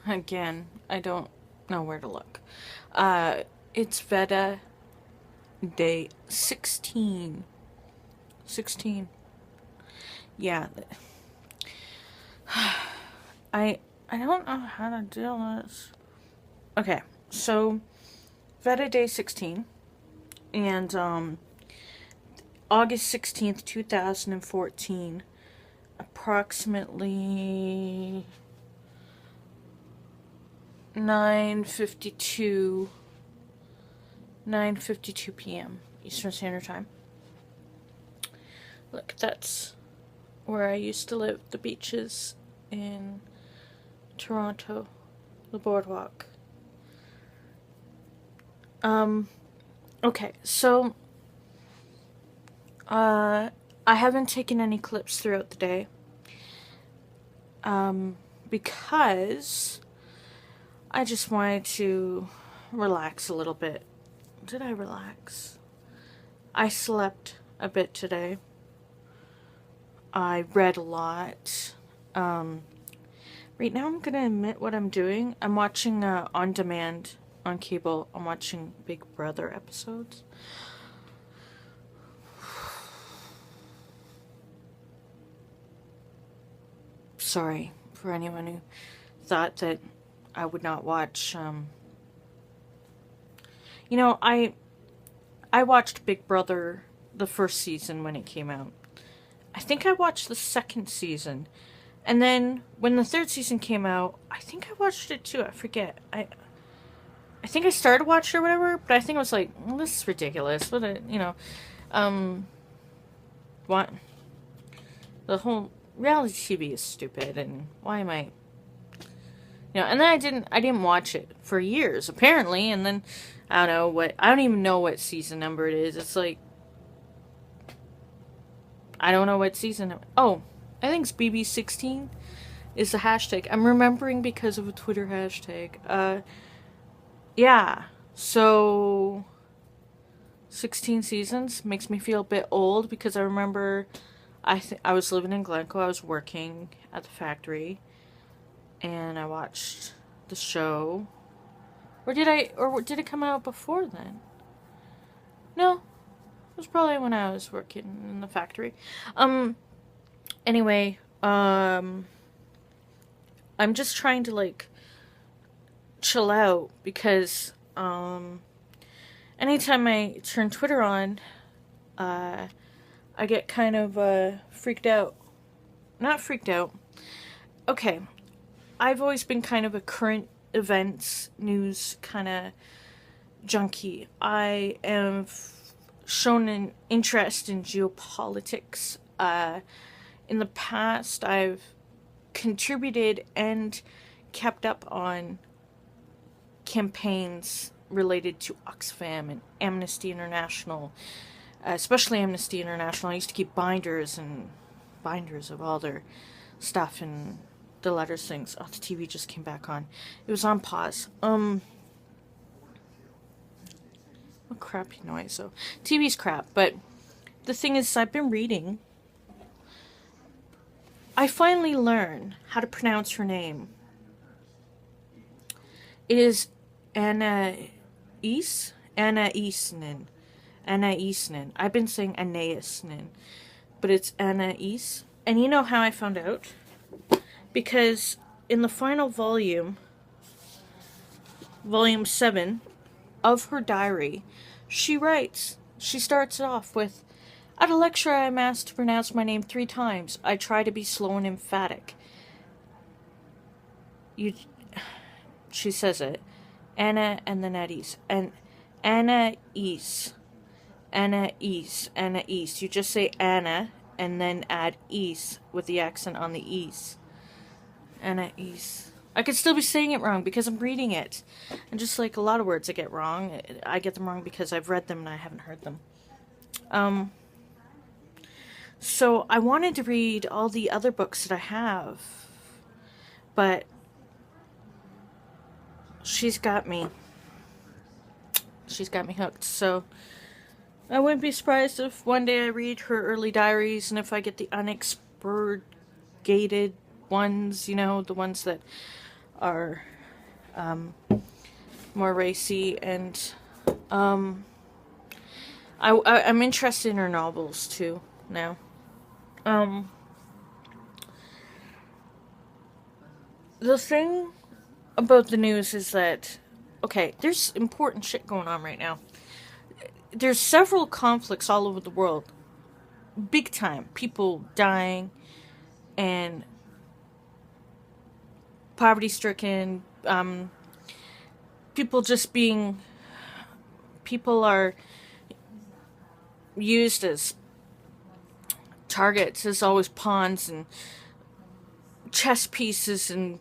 Again, I don't know where to look. It's VEDA day 16. 16. Yeah. I don't know how to deal with this. Okay, so VEDA day 16 and August 16th, 2014, approximately 9:52 p.m. Eastern Standard Time. Look, that's where I used to live, the beaches in Toronto, the boardwalk. Okay, so I haven't taken any clips throughout the day because I just wanted to relax a little bit. Did I relax? I slept a bit today. I read a lot. Right now I'm gonna admit what I'm doing. I'm watching on demand on cable. I'm watching Big Brother episodes. Sorry for anyone who thought that I would not watch. You know, I watched Big Brother the first season when it came out. I think I watched the second season. And then when the third season came out, I think I watched it too. I forget. I think I started watching it or whatever, but I think I was like, well, this is ridiculous. What a, what? The whole reality TV is stupid, and why am I, and then I didn't watch it for years, apparently, and then, I don't even know what season number it is. It's like, I don't know what season. Oh, I think it's BB16 is the hashtag. I'm remembering because of a Twitter hashtag. Yeah. So 16 seasons makes me feel a bit old because I remember I was living in Glencoe. I was working at the factory and I watched the show. Or did it come out before then? No. It was probably when I was working in the factory. Anyway, I'm just trying to, like, chill out because, anytime I turn Twitter on, I get kind of, freaked out. Not freaked out. Okay. I've always been kind of a current events, news kind of junkie. I am shown an interest in geopolitics. In the past, I've contributed and kept up on campaigns related to Oxfam and Amnesty International, especially Amnesty International. I used to keep binders of all their stuff and the letters things. Oh, the TV just came back on. It was on pause. What crappy noise, so TV's crap, but the thing is, I've been reading. I finally learned how to pronounce her name. It is Anais Isnin. I've been saying Anaisnin, but it's Anais. And you know how I found out? Because in the final volume 7 of her diary, she starts off with, at a lecture I am asked to pronounce my name 3 times. I try to be slow and emphatic. She says it. Anna and then Anais. And Anais. You just say Anna and then add is with the accent on the is. Anais. I could still be saying it wrong because I'm reading it. And just like a lot of words I get wrong, I get them wrong because I've read them and I haven't heard them. So I wanted to read all the other books that I have, but she's got me. She's got me hooked. So I wouldn't be surprised if one day I read her early diaries, and if I get the unexpurgated ones, the ones that are more racy, and I'm interested in her novels too now. Um, the thing about the news is that, okay, there's important shit going on right now. There's several conflicts all over the world, big time. People dying and poverty stricken. People just being. People are used as targets, as always pawns and chess pieces, and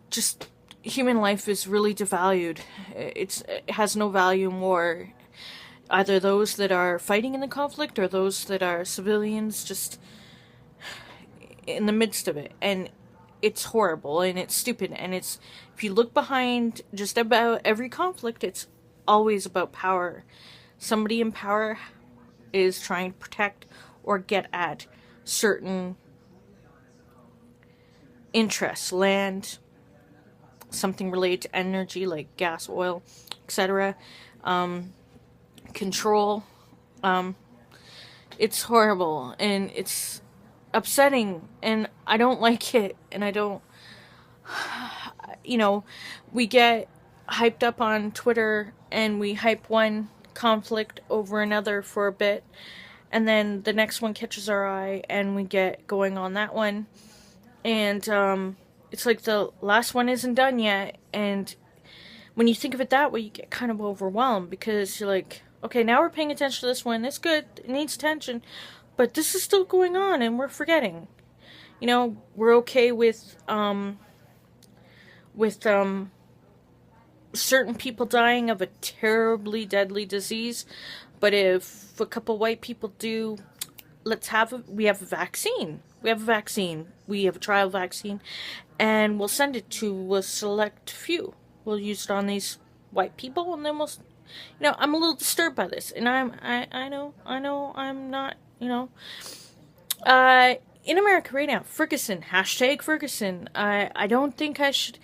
just human life is really devalued. It has no value in war. Either those that are fighting in the conflict or those that are civilians just in the midst of it. And it's horrible and it's stupid. And it's, if you look behind just about every conflict, it's always about power. Somebody in power is trying to protect or get at certain interests, land, something related to energy like gas, oil, etc. Control. It's horrible and it's upsetting and I don't like it, and I don't, we get hyped up on Twitter and we hype one conflict over another for a bit, and then the next one catches our eye and we get going on that one, and it's like the last one isn't done yet, and when you think of it that way, you get kind of overwhelmed because you're like, okay, now we're paying attention to this one, it's good, it needs attention, but this is still going on and we're forgetting. We're okay with certain people dying of a terribly deadly disease, but if a couple white people do, we have a vaccine. We have a trial vaccine, and we'll send it to a select few. We'll use it on these white people, and then I'm a little disturbed by this, and I know I'm not, in America right now, Ferguson, #Ferguson. I don't think I should.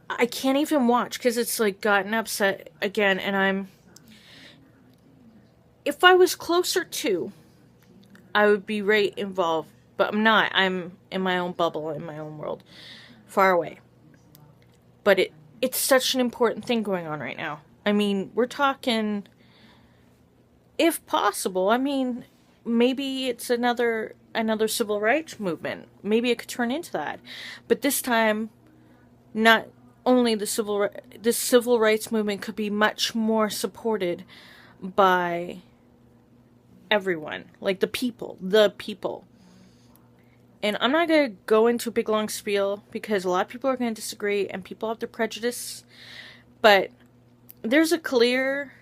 I can't even watch because it's like gotten upset again, and if I was closer to, I would be right involved, but I'm not. I'm in my own bubble, in my own world, far away. But it's such an important thing going on right now. I mean, we're talking, if possible, maybe it's another civil rights movement. Maybe it could turn into that. But this time, not only the civil rights movement could be much more supported by everyone, like the people. And I'm not going to go into a big long spiel because a lot of people are going to disagree and people have their prejudice, but there's a clear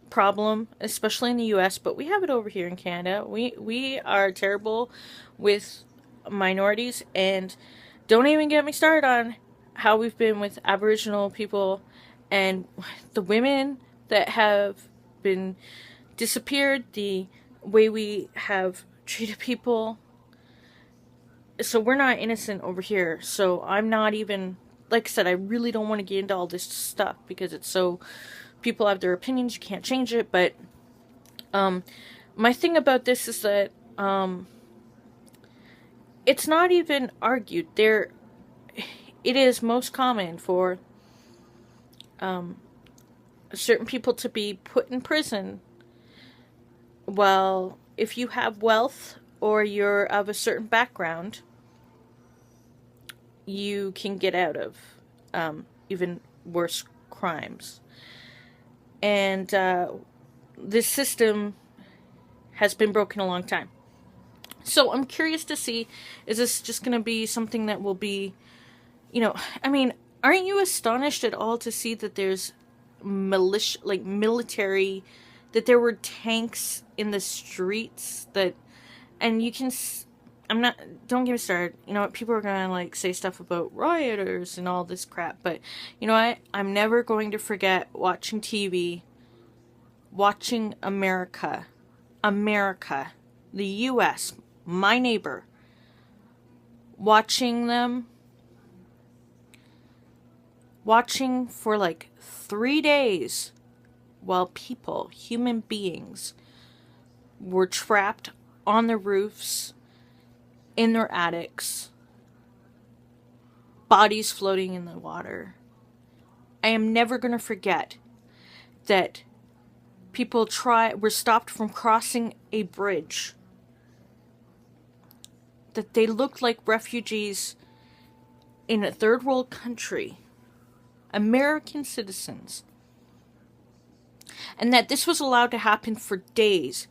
problem, especially in the US, but we have it over here in Canada. We are terrible with minorities, and don't even get me started on how we've been with Aboriginal people and the women that have been disappeared, the way we have treated people. So we're not innocent over here. So I'm not even, like I said, I really don't want to get into all this stuff because it's so, people have their opinions, you can't change it. But my thing about this is that it's not even argued. It is most common for certain people to be put in prison. Well, if you have wealth or you're of a certain background, you can get out of even worse crimes. And this system has been broken a long time. So I'm curious to see, is this just going to be something that will be, aren't you astonished at all to see that there's military, that there were tanks in the streets and you can, don't get me started, people are going to say stuff about rioters and all this crap, but you know what, I'm never going to forget watching TV, watching America, the US, my neighbor, watching them watching for like 3 days while people, human beings, were trapped on the roofs, in their attics, bodies floating in the water. I am never going to forget that people were stopped from crossing a bridge, that they looked like refugees in a third world country, American citizens, and that this was allowed to happen for days,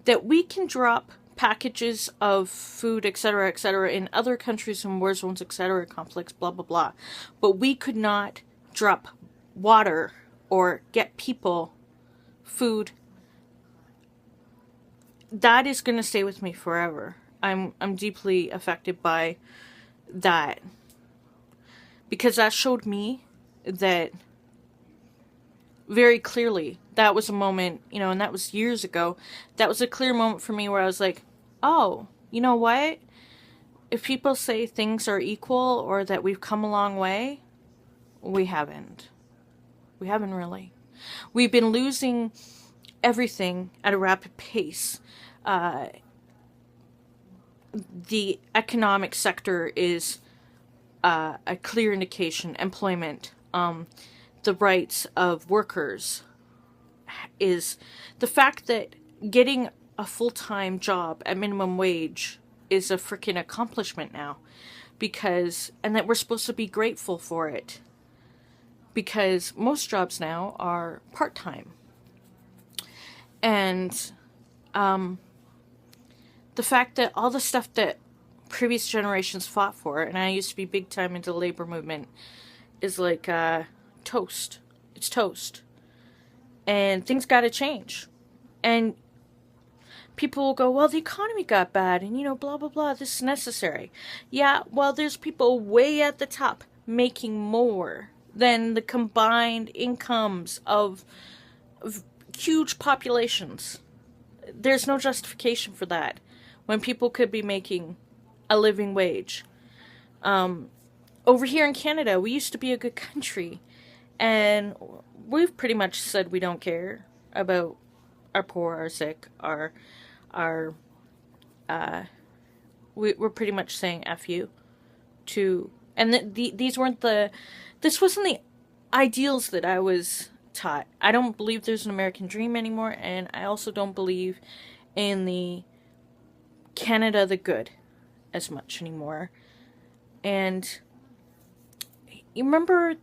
that we can drop packages of food, etc., in other countries and war zones, etc., conflicts, blah, blah, blah. But we could not drop water or get people food. That is going to stay with me forever. I'm deeply affected by that. Because that showed me that very clearly. That was a moment, and that was years ago. That was a clear moment for me where I was like, oh, you know what? If people say things are equal or that we've come a long way, we haven't. We haven't really. We've been losing everything at a rapid pace. The economic sector is a clear indication. Employment, the rights of workers, is the fact that getting a full-time job at minimum wage is a freaking accomplishment now, and that we're supposed to be grateful for it, because most jobs now are part-time. And the fact that all the stuff that previous generations fought for, and I used to be big time into the labor movement, is like toast. It's toast. And things gotta change. And people will go, well, the economy got bad, and blah, blah, blah, this is necessary. Yeah, well, there's people way at the top making more than the combined incomes of huge populations. There's no justification for that when people could be making a living wage. Over here in Canada, we used to be a good country, and we've pretty much said we don't care about our poor, our sick, we're pretty much saying F you to, and this wasn't the ideals that I was taught. I don't believe there's an American dream anymore, and I also don't believe in the Canada the good as much anymore. And you remember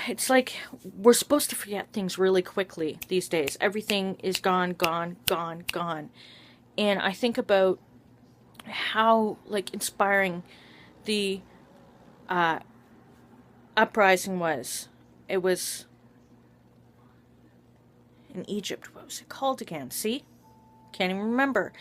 it's like we're supposed to forget things really quickly these days. Everything is gone, gone, gone, gone. And I think about how inspiring the uprising was. It was in Egypt. What was it called again? See? Can't even remember.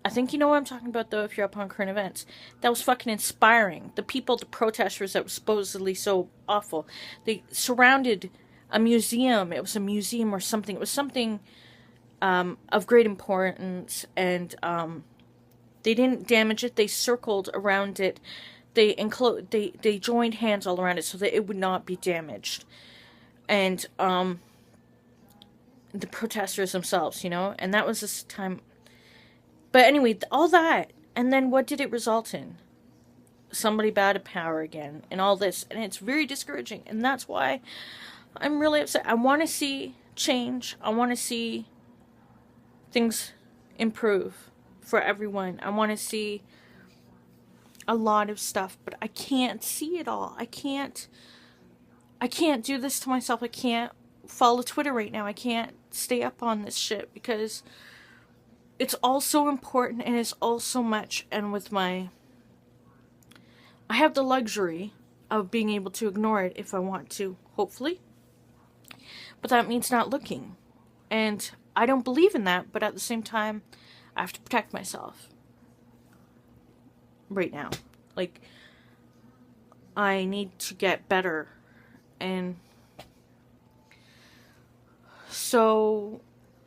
I think you know what I'm talking about, though, if you're up on current events. That was fucking inspiring. The protesters that were supposedly so awful, they surrounded a museum. It was a museum or something. It was something of great importance, and they didn't damage it. They circled around it. They joined hands all around it so that it would not be damaged. And the protesters themselves, and that was this time. But anyway, all that, and then what did it result in? Somebody bad at power again, and all this, and it's very discouraging, and that's why I'm really upset. I want to see change. I want to see things improve for everyone. I want to see a lot of stuff, but I can't see it all. I can't do this to myself. I can't follow Twitter right now. I can't stay up on this shit because it's all so important and it's all so much. And I have the luxury of being able to ignore it if I want to, hopefully. But that means not looking. And I don't believe in that, but at the same time, I have to protect myself. Right now. I need to get better. And so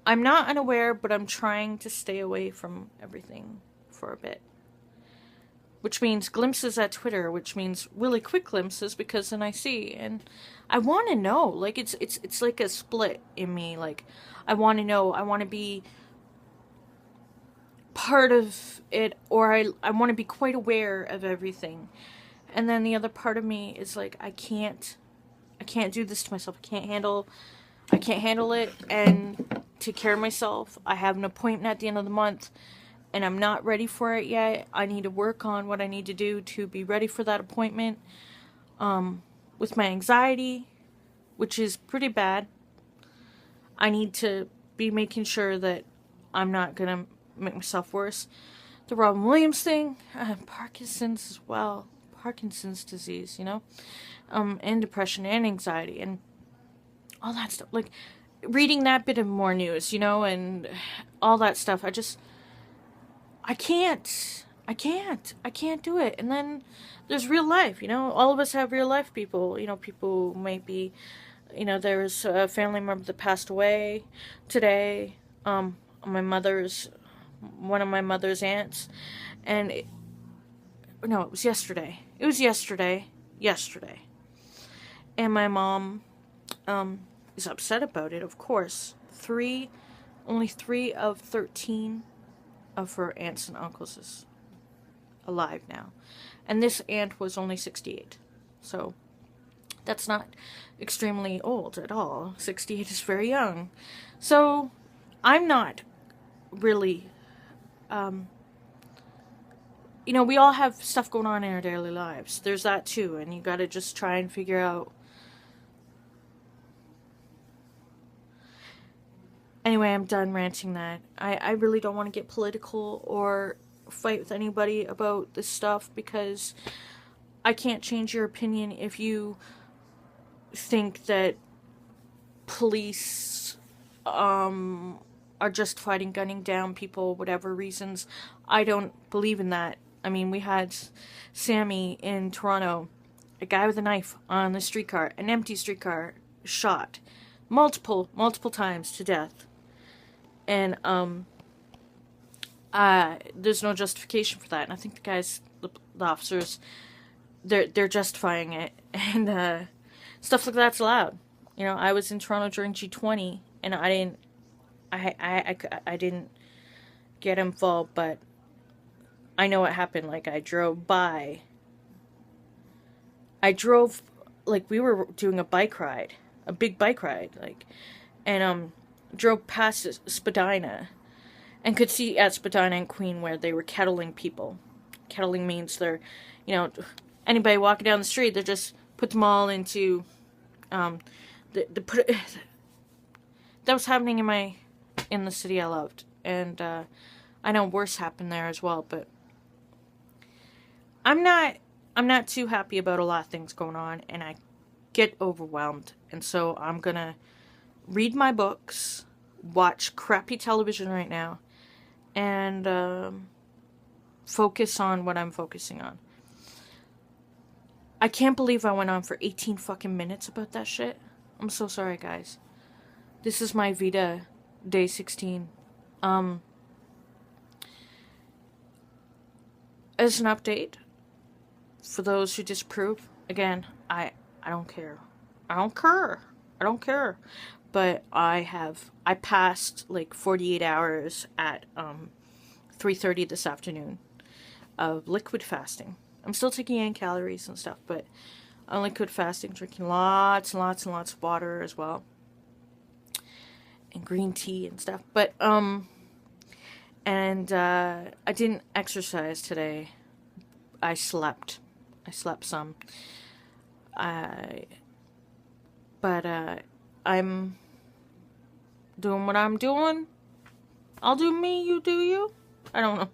I'm not unaware, but I'm trying to stay away from everything for a bit. which means glimpses at Twitter, which means really quick glimpses because then I see, and I want to know. Like it's like a split in me. Like I want to know. I want to be part of it, or I want to be quite aware of everything. And then the other part of me is like I can't do this to myself. I can't handle it and take care of myself. I have an appointment at the end of the month and I'm not ready for it yet. I need to work on what I need to do to be ready for that appointment. With my anxiety, which is pretty bad, I need to be making sure that I'm not gonna make myself worse. The Robin Williams thing, Parkinson's as well. Parkinson's disease, you know? And depression and anxiety and all that stuff. Like, reading that bit of more news, you know, and all that stuff. I can't do it. And then there's real life, you know? All of us have real life people. You know, people might be, you know, there was a family member that passed away today. One of my mother's aunts. And it was yesterday. It was yesterday. And my mom, is upset about it, of course. Only 3 of 13 of her aunts and uncles is alive now. And this aunt was only 68. So, that's not extremely old at all. 68 is very young. So, I'm not really, you know, we all have stuff going on in our daily lives. There's that too, and you gotta just try and figure out. Anyway, I'm done ranting that. I really don't want to get political or fight with anybody about this stuff because I can't change your opinion if you think that police are justified in gunning down people, whatever reasons. I don't believe in that. I mean, we had Sammy in Toronto, a guy with a knife on the streetcar, an empty streetcar, shot multiple times to death. And there's no justification for that. And I think the officers, they're justifying it. And stuff like that's allowed. You know, I was in Toronto during G20, and I didn't get involved, but I know what happened. Like, I drove, like, we were doing a bike ride, a big bike ride, like, and, drove past Spadina, and could see at Spadina and Queen where they were kettling people. Kettling means they're, you know, anybody walking down the street, they just put them all into, that was happening in the city I loved, and, I know worse happened there as well, but I'm not too happy about a lot of things going on, and I get overwhelmed, and so I'm gonna read my books, watch crappy television right now, and focus on what I'm focusing on. I can't believe I went on for 18 fucking minutes about that shit. I'm so sorry, guys. This is my VEDA day 16. As an update, for those who disapprove, again, I don't care. I don't care. But I passed like 48 hours at 3:30 this afternoon of liquid fasting. I'm still taking in calories and stuff, but on liquid fasting, drinking lots and lots and lots of water as well. And green tea and stuff. But I didn't exercise today. I slept some. But I'm doing what I'm doing. I'll do me, you do you. I don't know.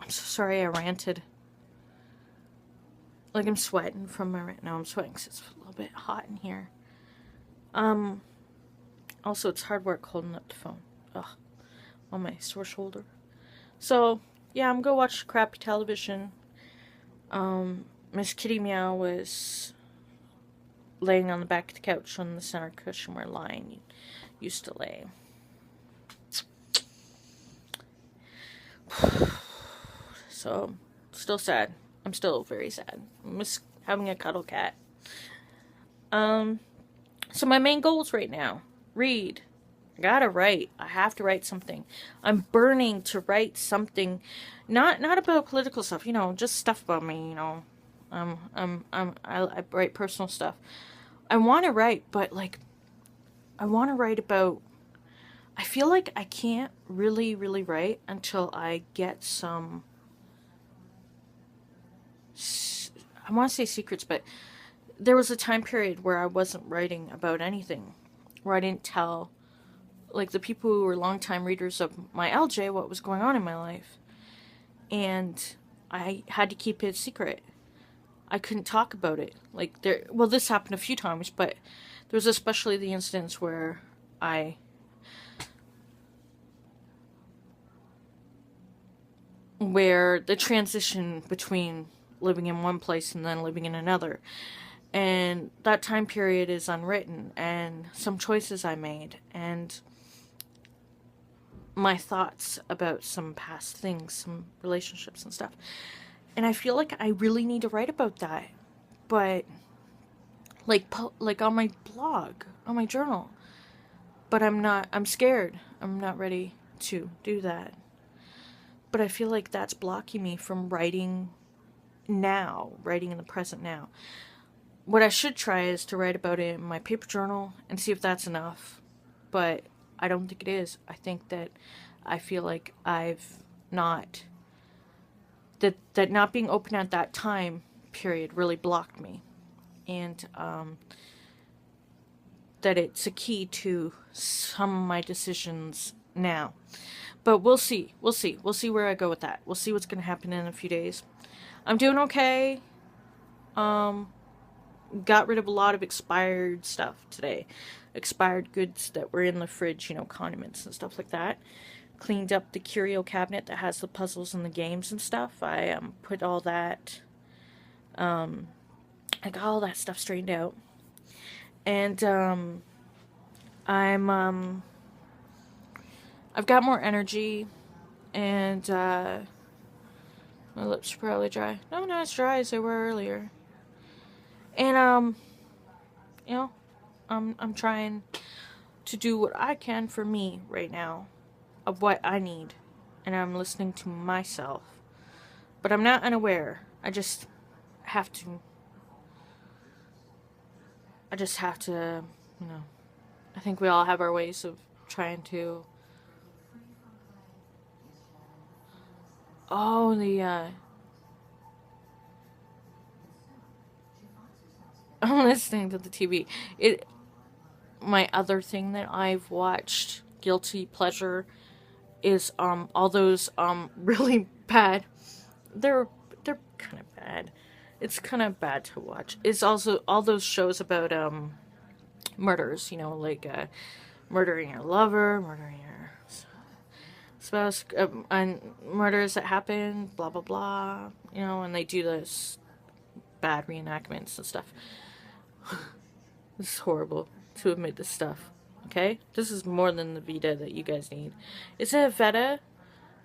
I'm so sorry I ranted. Like, I'm sweating from my rant. No, I'm sweating because it's a little bit hot in here. Also, it's hard work holding up the phone. Ugh. On my sore shoulder. So, yeah, I'm gonna watch crappy television. Miss Kitty Meow was laying on the back of the couch on the center cushion where Lion used to lay. So, still sad. I'm still very sad. I miss having a cuddle cat. Um, so my main goals right now: read. I gotta write. I have to write something. I'm burning to write something, not about political stuff. Just stuff about me. I write personal stuff. I want to write, but like, I want to write about. I feel like I can't really, really write until I get some. I want to say secrets, but there was a time period where I wasn't writing about anything, where I didn't tell, like, the people who were longtime readers of my LJ what was going on in my life. And I had to keep it secret. I couldn't talk about it. Like, this happened a few times, but there was especially the instance where the transition between living in one place and then living in another. And that time period is unwritten, and some choices I made, and my thoughts about some past things, some relationships and stuff. And I feel like I really need to write about that. But like on my blog, on my journal. But I'm scared. I'm not ready to do that. But I feel like that's blocking me from writing now, writing in the present now. What I should try is to write about it in my paper journal and see if that's enough. But I don't think it is. I feel like I've not... That not being open at that time period really blocked me. And that it's a key to some of my decisions now. But we'll see. We'll see. We'll see where I go with that. We'll see what's going to happen in a few days. I'm doing okay. Got rid of a lot of expired stuff today. Expired goods that were in the fridge, condiments and stuff like that. Cleaned up the curio cabinet that has the puzzles and the games and stuff. I put all that, I got all that stuff straightened out. And I've got more energy, and my lips are probably dry. No, not as dry as they were earlier. And I'm trying to do what I can for me right now, of what I need, and I'm listening to myself. But I'm not unaware. I just have to, I think we all have our ways of trying to, I'm listening to the TV. My other thing that I've watched, guilty pleasure, is all those really bad. They're kind of bad. It's kind of bad to watch. It's also all those shows about murders. Like murdering your lover, murdering your spouse, and murders that happen. Blah blah blah. And they do this bad reenactments and stuff. This is horrible to admit this stuff. Okay? This is more than the VEDA that you guys need. Is it a VEDA?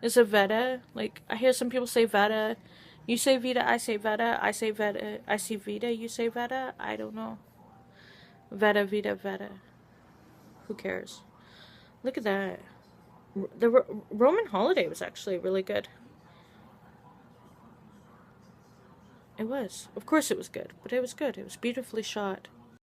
Is it VEDA? Like, I hear some people say VEDA. You say VEDA, I say VEDA. I say VEDA, I see VEDA, you say VEDA. I don't know. VEDA, VEDA, VEDA. Who cares? Look at that. The Roman holiday was actually really good. It was. Of course it was good. But it was good. It was beautifully shot.